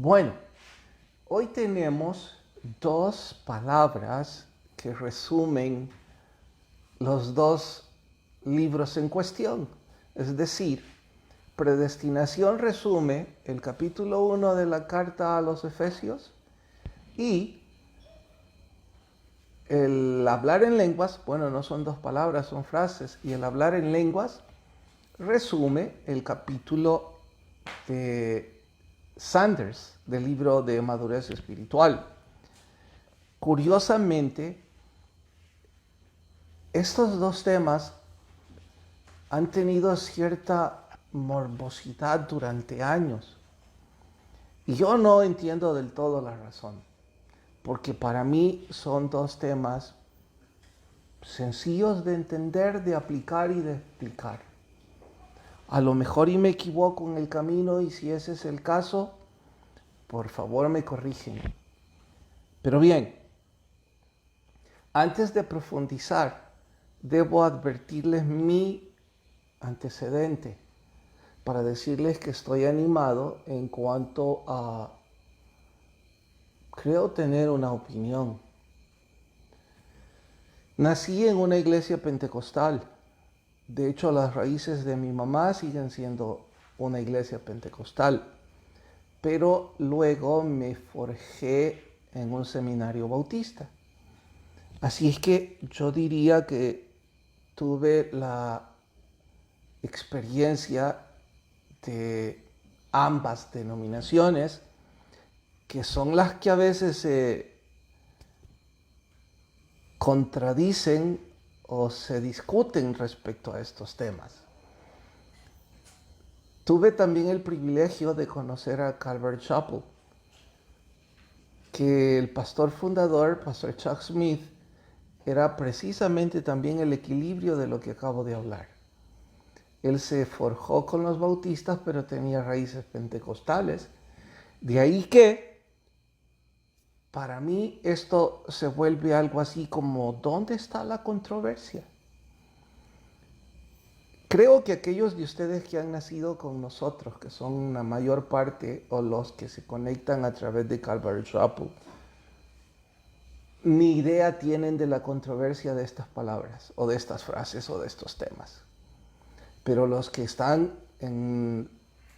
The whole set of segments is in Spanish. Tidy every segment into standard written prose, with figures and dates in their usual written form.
Bueno, hoy tenemos dos palabras que resumen los dos libros en cuestión. Es decir, predestinación resume el capítulo 1 de la carta a los Efesios y el hablar en lenguas, bueno, no son dos palabras, son frases, y el hablar en lenguas resume el capítulo de Sanders del libro de Madurez Espiritual. Curiosamente, estos dos temas han tenido cierta morbosidad durante años. Y yo no entiendo del todo la razón, porque para mí son dos temas sencillos de entender, de aplicar y de explicar. A lo mejor y me equivoco en el camino, y si ese es el caso, por favor me corrigen. Pero bien, antes de profundizar, debo advertirles mi antecedente para decirles que estoy animado en cuanto a, creo tener una opinión. Nací en una iglesia pentecostal. De hecho, las raíces de mi mamá siguen siendo una iglesia pentecostal. Pero luego me forjé en un seminario bautista. Así es que yo diría que tuve la experiencia de ambas denominaciones, que son las que a veces se contradicen o se discuten respecto a estos temas. Tuve también el privilegio de conocer a Calvary Chapel, que el pastor fundador, Pastor Chuck Smith, era precisamente también el equilibrio de lo que acabo de hablar. Él se forjó con los bautistas, pero tenía raíces pentecostales. De ahí que, para mí, esto se vuelve algo así como, ¿dónde está la controversia? Creo que aquellos de ustedes que han nacido con nosotros, que son la mayor parte, o los que se conectan a través de Calvary Chapel, ni idea tienen de la controversia de estas palabras, o de estas frases, o de estos temas. Pero los que están en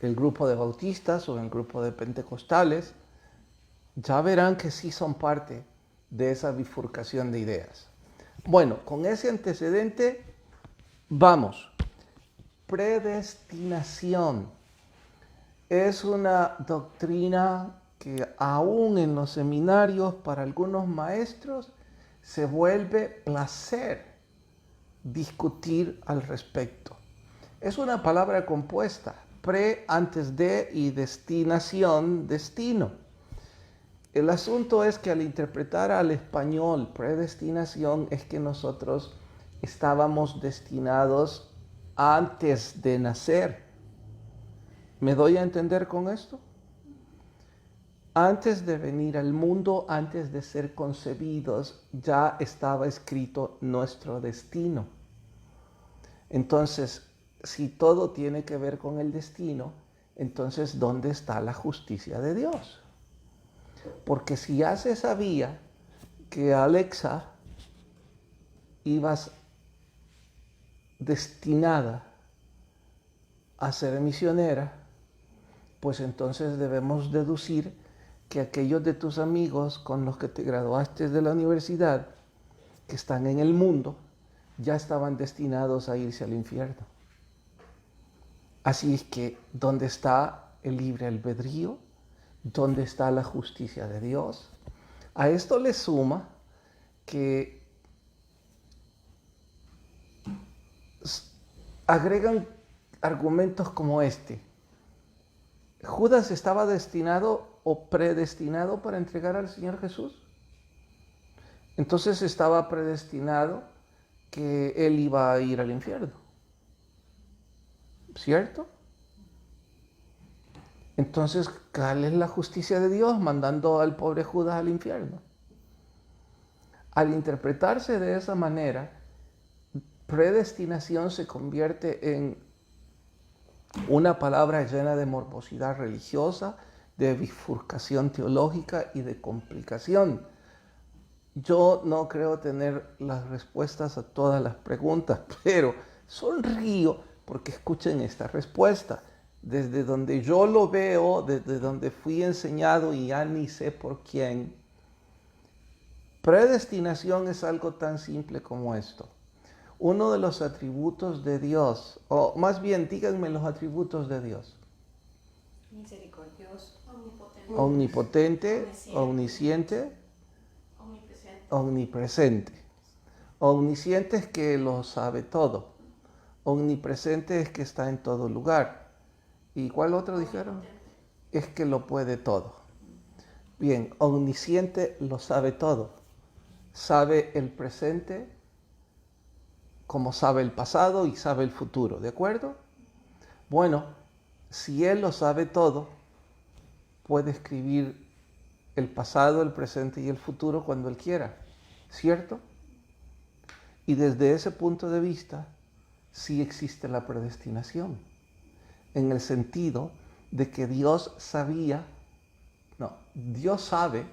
el grupo de bautistas o en el grupo de pentecostales, ya verán que sí son parte de esa bifurcación de ideas. Bueno, con ese antecedente, vamos. Predestinación es una doctrina que aún en los seminarios para algunos maestros se vuelve placer discutir al respecto. Es una palabra compuesta, pre antes de y destinación, destino. El asunto es que al interpretar al español predestinación es que nosotros estábamos destinados antes de nacer. ¿Me doy a entender con esto? Antes de venir al mundo, antes de ser concebidos, ya estaba escrito nuestro destino. Entonces, si todo tiene que ver con el destino, entonces ¿dónde está la justicia de Dios? Porque si ya se sabía que Alexa ibas destinada a ser misionera, pues entonces debemos deducir que aquellos de tus amigos con los que te graduaste de la universidad, que están en el mundo, ya estaban destinados a irse al infierno. Así es que, ¿dónde está el libre albedrío? ¿Dónde está la justicia de Dios? A esto le suma que agregan argumentos como este. ¿Judas estaba destinado o predestinado para entregar al Señor Jesús? Entonces estaba predestinado que él iba a ir al infierno, ¿cierto? Entonces, ¿cuál es la justicia de Dios mandando al pobre Judas al infierno? Al interpretarse de esa manera, predestinación se convierte en una palabra llena de morbosidad religiosa, de bifurcación teológica y de complicación. Yo no creo tener las respuestas a todas las preguntas, pero sonrío porque escuchen esta respuesta. Desde donde yo lo veo, desde donde fui enseñado y ya ni sé por quién, predestinación es algo tan simple como esto. Uno de los atributos de Dios, o más bien díganme los atributos de Dios. Misericordioso, Omnipotente, omnisciente, omnipresente. Omnisciente es que lo sabe todo. Omnipresente es que está en todo lugar. ¿Y cuál otro dijeron? Es que lo puede todo. Bien, omnisciente lo sabe todo. Sabe el presente como sabe el pasado y sabe el futuro, ¿de acuerdo? Bueno, si Él lo sabe todo, puede escribir el pasado, el presente y el futuro cuando Él quiera, ¿cierto? Y desde ese punto de vista, sí existe la predestinación, en el sentido de que Dios sabía, Dios sabe,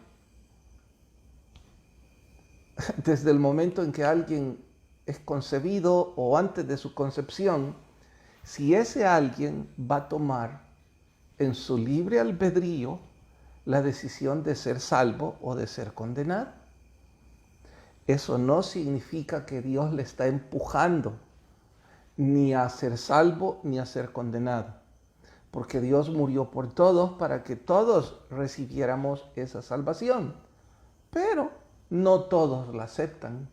desde el momento en que alguien es concebido o antes de su concepción, si ese alguien va a tomar en su libre albedrío la decisión de ser salvo o de ser condenado. Eso no significa que Dios le está empujando ni a ser salvo ni a ser condenado, porque Dios murió por todos para que todos recibiéramos esa salvación, pero no todos la aceptan.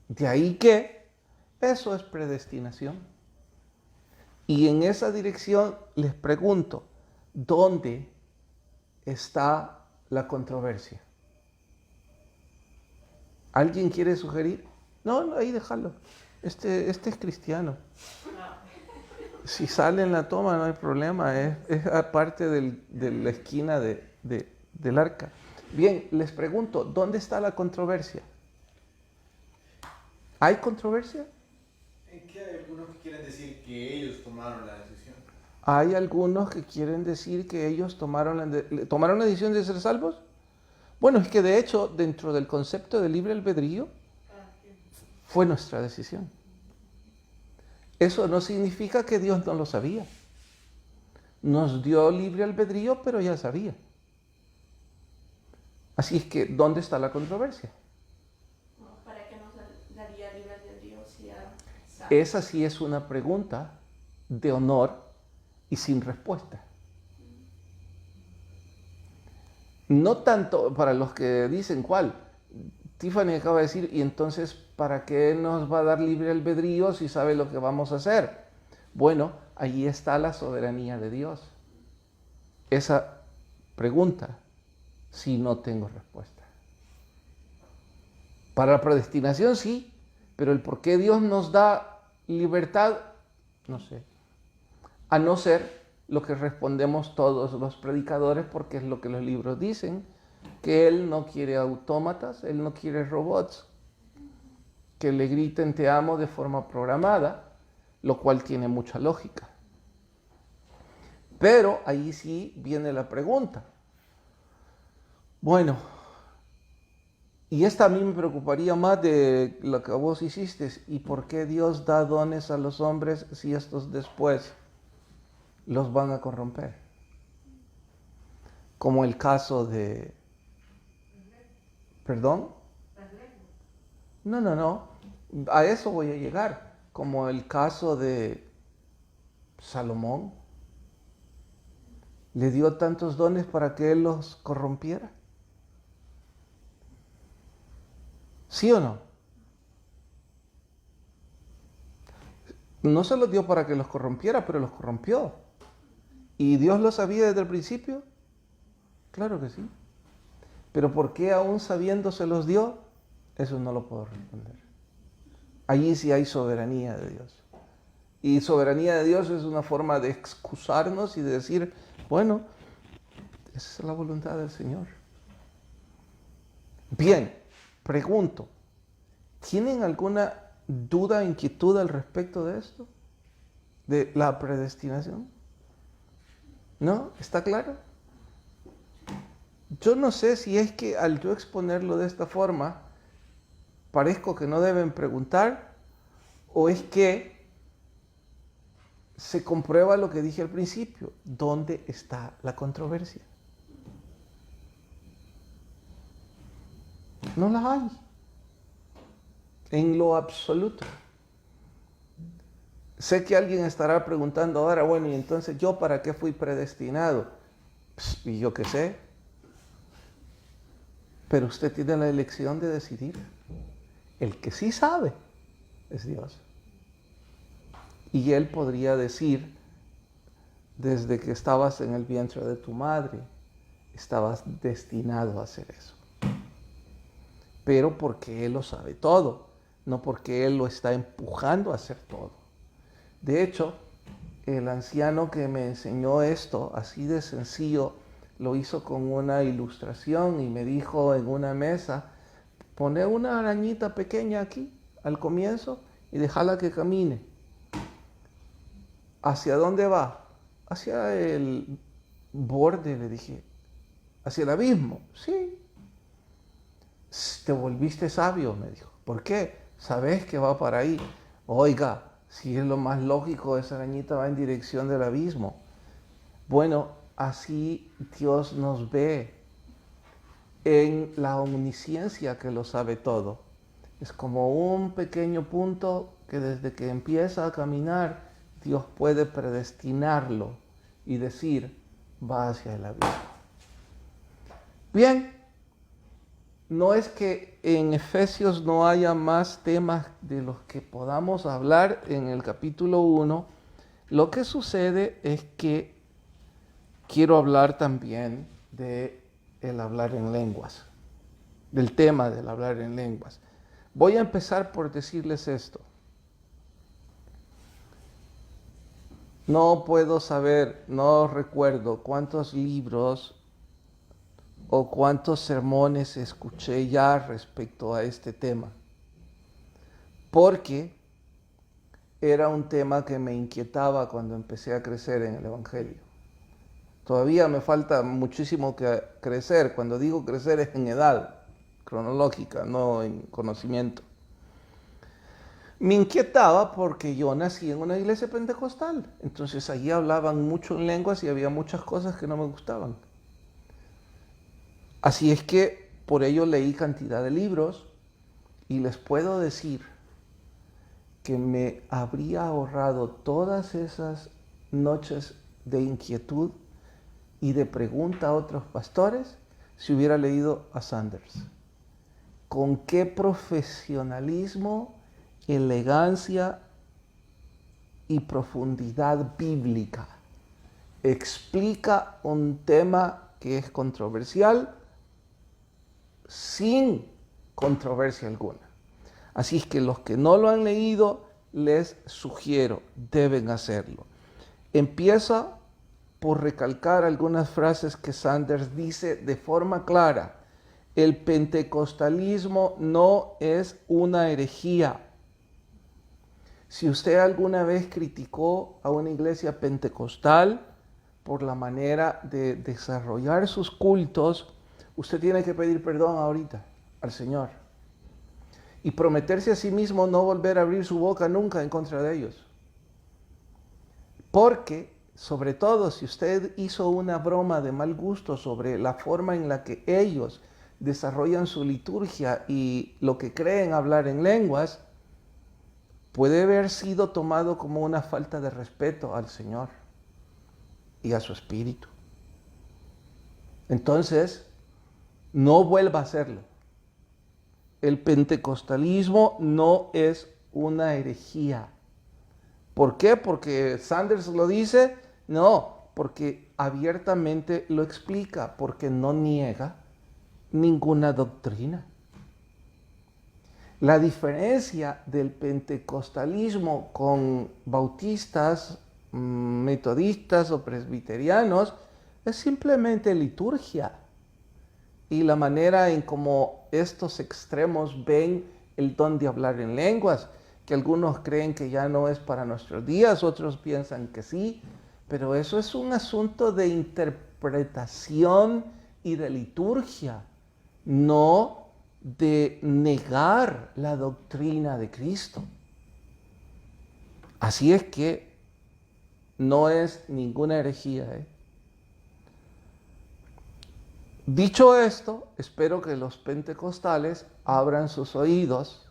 De ahí que eso es predestinación. Y en esa dirección les pregunto, ¿dónde está la controversia? ¿Alguien quiere sugerir? No, ahí déjalo. Este es cristiano. Si sale en la toma no hay problema, es aparte de la esquina del arca. Bien, les pregunto, ¿dónde está la controversia? ¿Hay controversia? ¿En qué hay algunos que quieren decir que ellos tomaron la decisión? Hay algunos que quieren decir que ellos tomaron la decisión de ser salvos. Bueno, es que de hecho, dentro del concepto de libre albedrío, fue nuestra decisión. Eso no significa que Dios no lo sabía. Nos dio libre albedrío, pero ya sabía. Así es que, ¿dónde está la controversia? ¿Para qué nos daría libre albedrío si ya sabe? Esa sí es una pregunta de honor y sin respuesta. No tanto para los que dicen cuál. Tiffany acaba de decir, y entonces, ¿para qué nos va a dar libre albedrío si sabe lo que vamos a hacer? Bueno, allí está la soberanía de Dios. Esa pregunta, sí no tengo respuesta. Para la predestinación sí, pero el por qué Dios nos da libertad, no sé. A no ser lo que respondemos todos los predicadores, porque es lo que los libros dicen, que Él no quiere autómatas, Él no quiere robots, que le griten te amo de forma programada, lo cual tiene mucha lógica. Pero ahí sí viene la pregunta. Bueno, y esta a mí me preocuparía más de lo que vos hiciste. ¿Y por qué Dios da dones a los hombres si estos después los van a corromper? Como el caso de... ¿Perdón? No. A eso voy a llegar. Como el caso de Salomón. ¿Le dio tantos dones para que él los corrompiera? ¿Sí o no? No se los dio para que los corrompiera, pero los corrompió. ¿Y Dios lo sabía desde el principio? Claro que sí. Pero ¿por qué aún sabiendo se los dio? Eso no lo puedo responder. Allí sí hay soberanía de Dios. Y soberanía de Dios es una forma de excusarnos y de decir, bueno, esa es la voluntad del Señor. Bien, pregunto, ¿tienen alguna duda, inquietud al respecto de esto? ¿De la predestinación? ¿No? ¿Está claro? Yo no sé si es que al yo exponerlo de esta forma, parezco que no deben preguntar, o es que se comprueba lo que dije al principio. ¿Dónde está la controversia? No la hay. En lo absoluto. Sé que alguien estará preguntando ahora, bueno, y entonces ¿yo para qué fui predestinado? Y yo qué sé. Pero usted tiene la elección de decidir. El que sí sabe es Dios. Y Él podría decir, desde que estabas en el vientre de tu madre, estabas destinado a hacer eso. Pero porque Él lo sabe todo, no porque Él lo está empujando a hacer todo. De hecho, el anciano que me enseñó esto, así de sencillo, lo hizo con una ilustración y me dijo en una mesa, pone una arañita pequeña aquí, al comienzo, y déjala que camine. ¿Hacia dónde va? Hacia el borde, le dije. ¿Hacia el abismo? Sí. Te volviste sabio, me dijo. ¿Por qué? Sabes que va para ahí. Oiga, si es lo más lógico, esa arañita va en dirección del abismo. Bueno, así Dios nos ve en la omnisciencia que lo sabe todo. Es como un pequeño punto que desde que empieza a caminar, Dios puede predestinarlo y decir, va hacia el abismo. Bien, no es que en Efesios no haya más temas de los que podamos hablar en el capítulo 1. Lo que sucede es que quiero hablar también de el hablar en lenguas, del tema del hablar en lenguas. Voy a empezar por decirles esto. No puedo saber, no recuerdo cuántos libros o cuántos sermones escuché ya respecto a este tema, porque era un tema que me inquietaba cuando empecé a crecer en el Evangelio. Todavía me falta muchísimo que crecer. Cuando digo crecer es en edad cronológica, no en conocimiento. Me inquietaba porque yo nací en una iglesia pentecostal. Entonces allí hablaban mucho en lenguas y había muchas cosas que no me gustaban. Así es que por ello leí cantidad de libros y les puedo decir que me habría ahorrado todas esas noches de inquietud y de pregunta a otros pastores si hubiera leído a Sanders. Con qué profesionalismo, elegancia y profundidad bíblica explica un tema que es controversial sin controversia alguna. Así es que los que no lo han leído, les sugiero, deben hacerlo. Empieza por recalcar algunas frases que Sanders dice de forma clara. El pentecostalismo no es una herejía. Si usted alguna vez criticó a una iglesia pentecostal por la manera de desarrollar sus cultos, usted tiene que pedir perdón ahorita al Señor y prometerse a sí mismo no volver a abrir su boca nunca en contra de ellos. Porque, sobre todo, si usted hizo una broma de mal gusto sobre la forma en la que ellos desarrollan su liturgia y lo que creen hablar en lenguas, puede haber sido tomado como una falta de respeto al Señor y a su Espíritu. Entonces, no vuelva a hacerlo. El pentecostalismo no es una herejía. ¿Por qué? ¿Porque Sanders lo dice? No, porque abiertamente lo explica, porque no niega ninguna doctrina. La diferencia del pentecostalismo con bautistas, metodistas o presbiterianos es simplemente liturgia y la manera en cómo estos extremos ven el don de hablar en lenguas, que algunos creen que ya no es para nuestros días, otros piensan que sí, pero eso es un asunto de interpretación y de liturgia, no de negar la doctrina de Cristo. Así es que no es ninguna herejía. Dicho esto, espero que los pentecostales abran sus oídos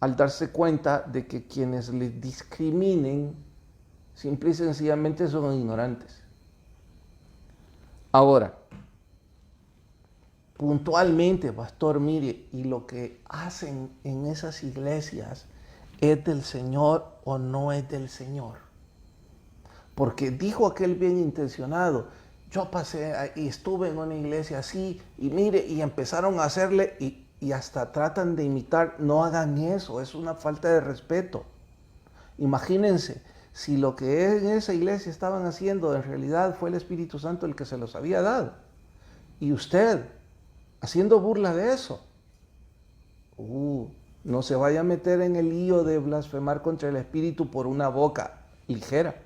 al darse cuenta de que quienes les discriminen simple y sencillamente son ignorantes. Ahora, puntualmente, pastor, mire, y lo que hacen en esas iglesias, ¿es del Señor o no es del Señor? Porque dijo aquel bien intencionado, yo pasé y estuve en una iglesia así, y mire, y empezaron a hacerle, y hasta tratan de imitar. No hagan eso, es una falta de respeto. Imagínense, si lo que en esa iglesia estaban haciendo en realidad fue el Espíritu Santo el que se los había dado, y usted haciendo burla de eso, no se vaya a meter en el lío de blasfemar contra el Espíritu por una boca ligera.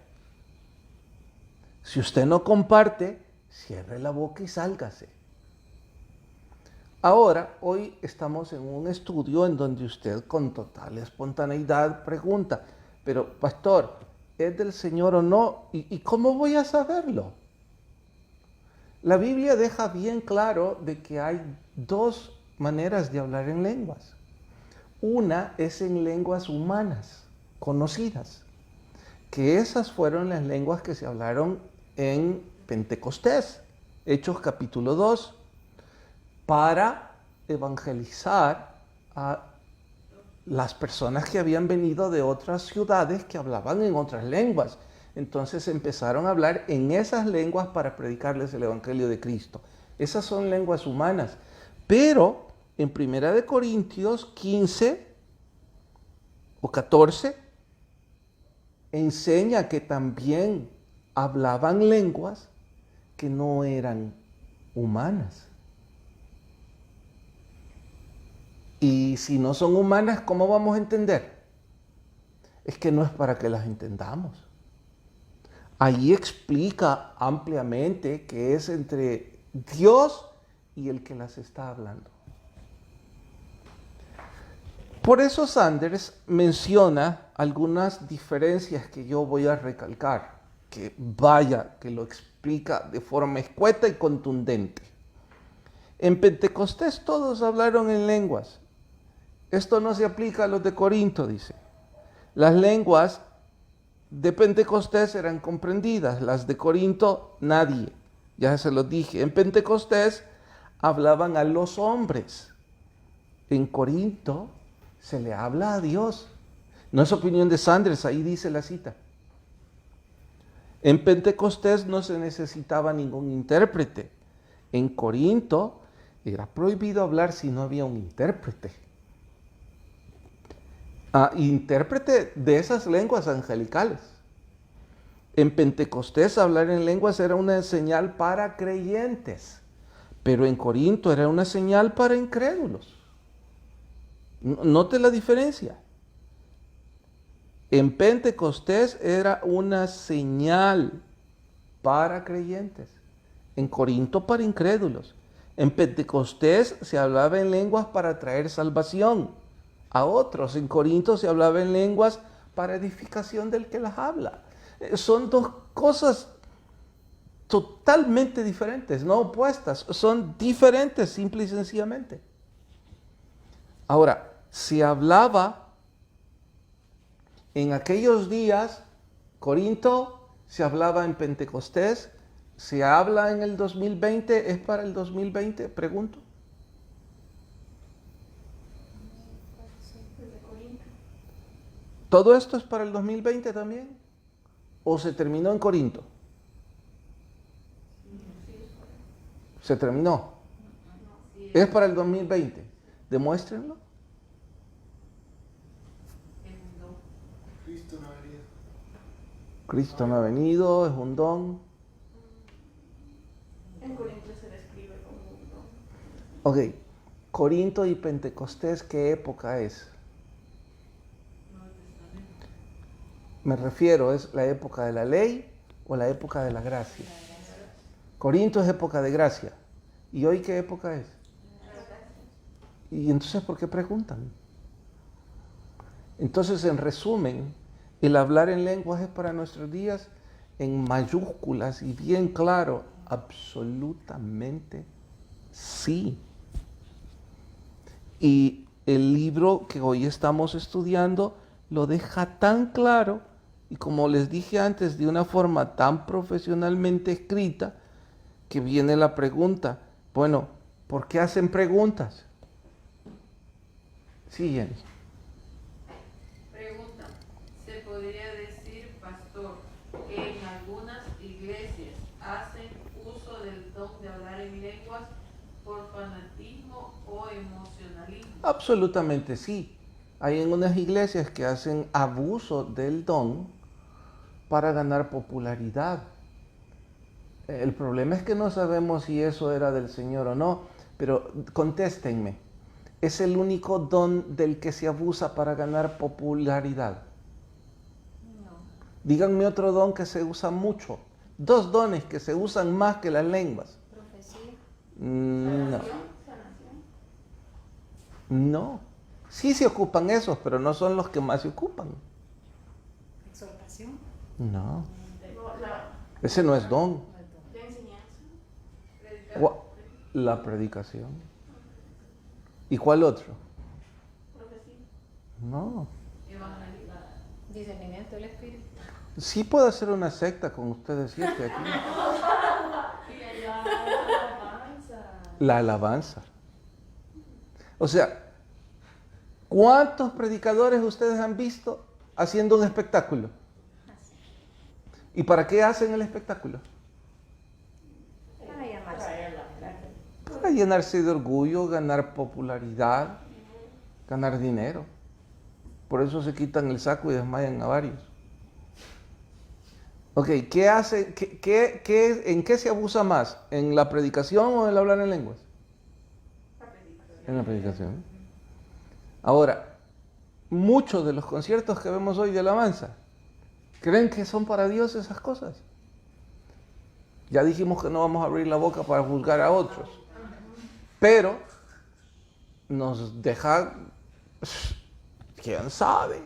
Si usted no comparte, cierre la boca y sálgase. Ahora, hoy estamos en un estudio en donde usted con total espontaneidad pregunta, pero pastor, ¿es del Señor o no? ¿Y cómo voy a saberlo? La Biblia deja bien claro de que hay dos maneras de hablar en lenguas. Una es en lenguas humanas, conocidas, que esas fueron las lenguas que se hablaron en Pentecostés, Hechos capítulo 2, para evangelizar a las personas que habían venido de otras ciudades que hablaban en otras lenguas. Entonces empezaron a hablar en esas lenguas para predicarles el Evangelio de Cristo. Esas son lenguas humanas. Pero en 1 Corintios 15 o 14 enseña que también hablaban lenguas que no eran humanas. Y si no son humanas, ¿cómo vamos a entender? Es que no es para que las entendamos. Allí explica ampliamente que es entre Dios y el que las está hablando. Por eso Sanders menciona algunas diferencias que yo voy a recalcar, que lo explica de forma escueta y contundente. En Pentecostés todos hablaron en lenguas. Esto no se aplica a los de Corinto, dice. Las lenguas de Pentecostés eran comprendidas, las de Corinto nadie. Ya se los dije. En Pentecostés hablaban a los hombres. En Corinto se le habla a Dios. No es opinión de Sanders, ahí dice la cita. En Pentecostés no se necesitaba ningún intérprete. En Corinto era prohibido hablar si no había un intérprete. Intérprete de esas lenguas angelicales. En Pentecostés hablar en lenguas era una señal para creyentes, pero en Corinto era una señal para incrédulos. Note la diferencia. En Pentecostés era una señal para creyentes, en Corinto para incrédulos. En Pentecostés se hablaba en lenguas para traer salvación a otros. En Corinto se hablaba en lenguas para edificación del que las habla. Son dos cosas totalmente diferentes, no opuestas. Son diferentes, simple y sencillamente. Ahora, se hablaba en aquellos días, Corinto, se hablaba en Pentecostés, se habla en el 2020, ¿es para el 2020? Pregunto. ¿Todo esto es para el 2020 también? ¿O se terminó en Corinto? ¿Se terminó? ¿Es para el 2020? Demuéstrenlo. Cristo no ha venido. Cristo no ha venido, es un don. En Corinto se describe como un don. Ok, Corinto y Pentecostés, ¿qué época es? Me refiero, ¿es la época de la ley o la época de la gracia? Corinto es época de gracia. ¿Y hoy qué época es? ¿Y entonces por qué preguntan? Entonces, en resumen, el hablar en lenguas es para nuestros días en mayúsculas y bien claro, absolutamente sí. Y el libro que hoy estamos estudiando lo deja tan claro y, como les dije antes, de una forma tan profesionalmente escrita, que viene la pregunta, bueno, ¿por qué hacen preguntas? Sí, Jenny. Pregunta, ¿se podría decir, pastor, que en algunas iglesias hacen uso del don de hablar en lenguas por fanatismo o emocionalismo? Absolutamente sí. Hay en unas iglesias que hacen abuso del don para ganar popularidad. El problema es que no sabemos si eso era del Señor o no, pero contéstenme, ¿es el único don del que se abusa para ganar popularidad? No. Díganme otro don que se usa mucho. Dos dones que se usan más que las lenguas. Profecía, No. Sanación. No. Sí se ocupan esos, pero no son los que más se ocupan. exhortación, No. No, Ese no es don. no es don. de enseñanza. Predicar, Gua- La predicación. ¿Y cuál otro? Profecía. No. evangelizar. Discernimiento del espíritu. Sí puedo hacer una secta con ustedes siete aquí. Y la alabanza. La alabanza. O sea, ¿cuántos predicadores ustedes han visto haciendo un espectáculo? ¿Y para qué hacen el espectáculo? Para llamarse. Para llenarse de orgullo, ganar popularidad, ganar dinero. Por eso se quitan el saco y desmayan a varios. Ok, ¿qué hace? ¿En qué se abusa más? ¿En la predicación o en el hablar en lenguas? En la predicación. Ahora, muchos de los conciertos que vemos hoy de alabanza, ¿creen que son para Dios esas cosas? Ya dijimos que no vamos a abrir la boca para juzgar a otros, pero nos deja, ¿quién sabe?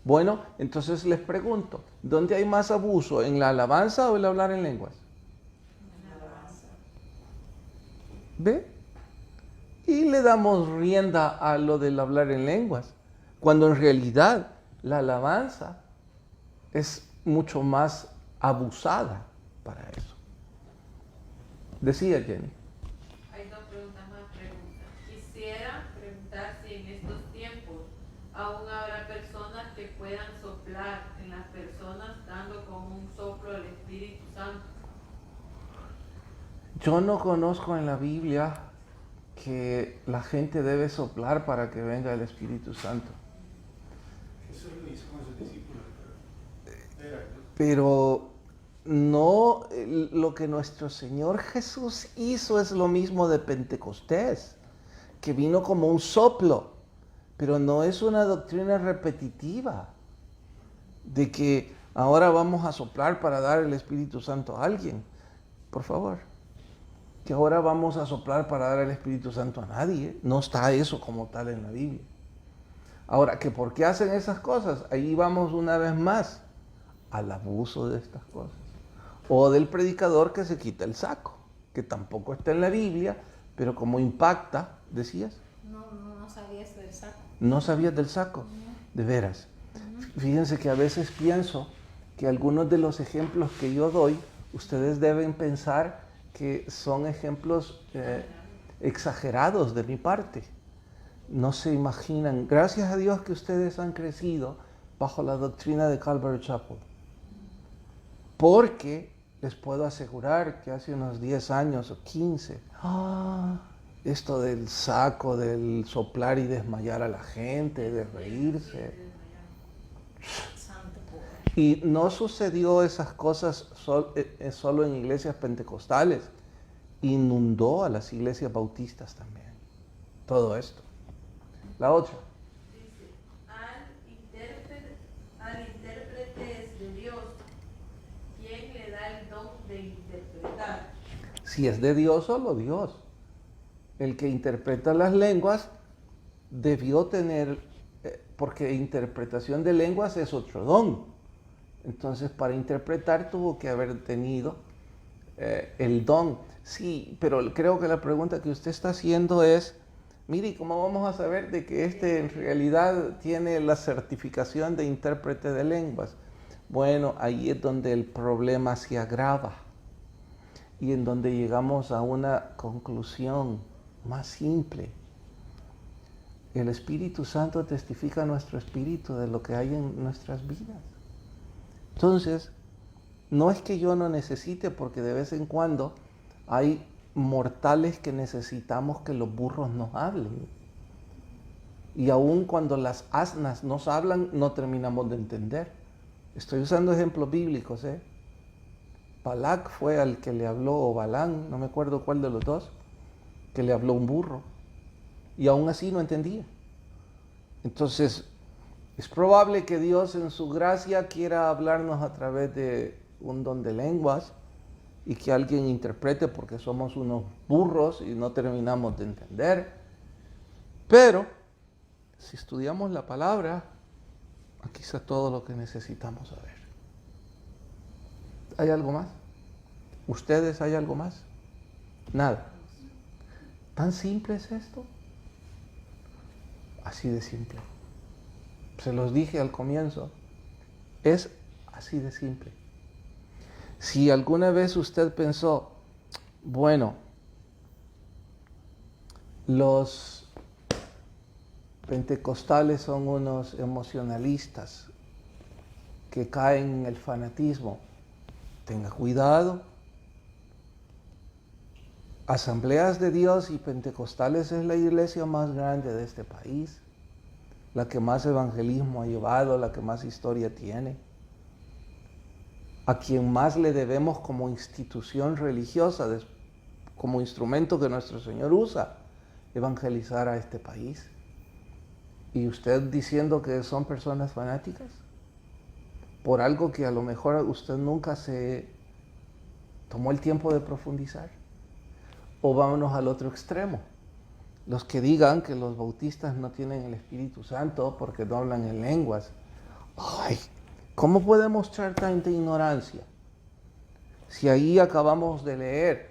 Bueno, entonces les pregunto, ¿dónde hay más abuso? ¿En la alabanza o el hablar en lenguas? ¿Ve? Y le damos rienda a lo del hablar en lenguas, cuando en realidad la alabanza es mucho más abusada para eso. Decía Jenny. Hay dos preguntas más. Quisiera preguntar si en estos tiempos aún habrá personas que puedan soplar en las personas dando como un soplo al Espíritu Santo. Yo no conozco en la Biblia que la gente debe soplar para que venga el Espíritu Santo. Eso lo hizo con sus discípulos. Pero no, lo que nuestro Señor Jesús hizo es lo mismo de Pentecostés, que vino como un soplo, pero no es una doctrina repetitiva de que ahora vamos a soplar para dar el Espíritu Santo a alguien. Por favor, que ahora vamos a soplar para dar el Espíritu Santo a nadie. No está eso como tal en la Biblia. Ahora, ¿que por qué hacen esas cosas? Ahí vamos una vez más al abuso de estas cosas. O del predicador que se quita el saco, que tampoco está en la Biblia, pero como impacta, decías. No sabía eso del saco. ¿No sabías del saco? De veras. Fíjense que a veces pienso que algunos de los ejemplos que yo doy, ustedes deben pensar que son ejemplos exagerados de mi parte. No se imaginan. Gracias a Dios que ustedes han crecido bajo la doctrina de Calvary Chapel. Porque les puedo asegurar que hace unos 10 años o 15, esto del saco, del soplar y desmayar a la gente, de reírse. Santo poder. Y no sucedió esas cosas solo en iglesias pentecostales, inundó a las iglesias bautistas también. Todo esto. La otra. Dice, al intérprete es de Dios. ¿Quién le da el don de interpretar? Si es de Dios, solo Dios. el que interpreta las lenguas debió tener, porque interpretación de lenguas es otro don. Entonces, para interpretar tuvo que haber tenido el don. Sí, pero creo que la pregunta que usted está haciendo es, mire, ¿cómo vamos a saber de que este en realidad tiene la certificación de intérprete de lenguas? Bueno, ahí es donde el problema se agrava y en donde llegamos a una conclusión más simple. El Espíritu Santo testifica a nuestro espíritu de lo que hay en nuestras vidas. Entonces, no es que yo no necesite, porque de vez en cuando hay mortales que necesitamos que los burros nos hablen. Y aun cuando las asnas nos hablan, no terminamos de entender. Estoy usando ejemplos bíblicos, ¿eh? Balac fue al que le habló, o Balán, no me acuerdo cuál de los dos, que le habló un burro. Y aún así no entendía. Entonces, es probable que Dios en su gracia quiera hablarnos a través de un don de lenguas y que alguien interprete porque somos unos burros y no terminamos de entender. Pero, si estudiamos la palabra, aquí está todo lo que necesitamos saber. ¿Hay algo más? ¿Ustedes hay algo más? Nada. ¿Tan simple es esto? Así de simple. Se los dije al comienzo. Es así de simple. Si alguna vez usted pensó, bueno, los pentecostales son unos emocionalistas que caen en el fanatismo, tenga cuidado. Asambleas de Dios y Pentecostales es la iglesia más grande de este país, la que más evangelismo ha llevado, la que más historia tiene, a quien más le debemos como institución religiosa, como instrumento que nuestro Señor usa, evangelizar a este país. ¿Y usted diciendo que son personas fanáticas? Por algo que a lo mejor usted nunca se tomó el tiempo de profundizar. O vámonos al otro extremo. Los que digan que los bautistas no tienen el Espíritu Santo porque no hablan en lenguas. ¡Ay! ¿Cómo puede mostrar tanta ignorancia? Si ahí acabamos de leer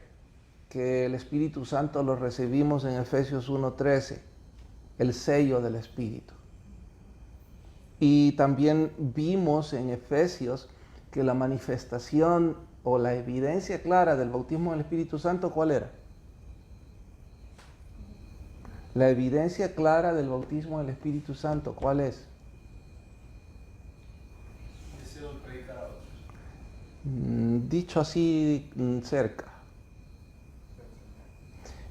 que el Espíritu Santo lo recibimos en Efesios 1:13, el sello del Espíritu. Y también vimos en Efesios que la manifestación o la evidencia clara del bautismo del Espíritu Santo, ¿cuál era? La evidencia clara del bautismo del Espíritu Santo, ¿cuál es? Deseo predicar a otros. Dicho así cerca.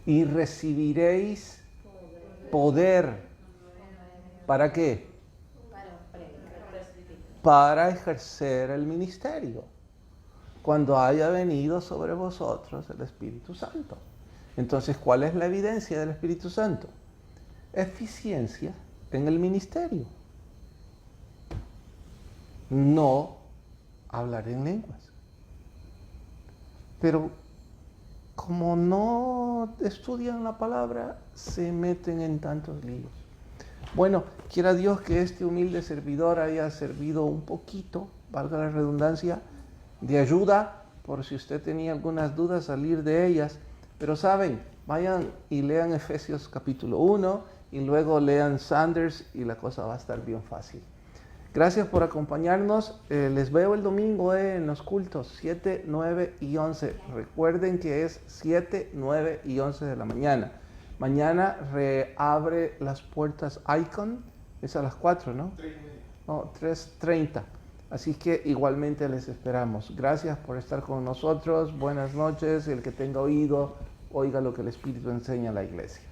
Y recibiréis poder. ¿Para qué? Para ejercer el ministerio, cuando haya venido sobre vosotros el Espíritu Santo. Entonces, ¿cuál es la evidencia del Espíritu Santo? Eficiencia en el ministerio. No hablar en lenguas. Pero como no estudian la palabra, se meten en tantos líos. Bueno, quiera Dios que este humilde servidor haya servido un poquito, valga la redundancia, de ayuda, por si usted tenía algunas dudas, salir de ellas. Pero saben, vayan y lean Efesios capítulo 1 y luego lean Sanders y la cosa va a estar bien fácil. Gracias por acompañarnos. Les veo el domingo en los cultos 7, 9 y 11. Recuerden que es 7, 9 y 11 de la mañana. Mañana reabre las puertas Icon. Es a las 4, ¿no? 3:30. No, 3:30. Así que igualmente les esperamos. Gracias por estar con nosotros. Buenas noches. El que tenga oído, oiga lo que el Espíritu enseña a la iglesia.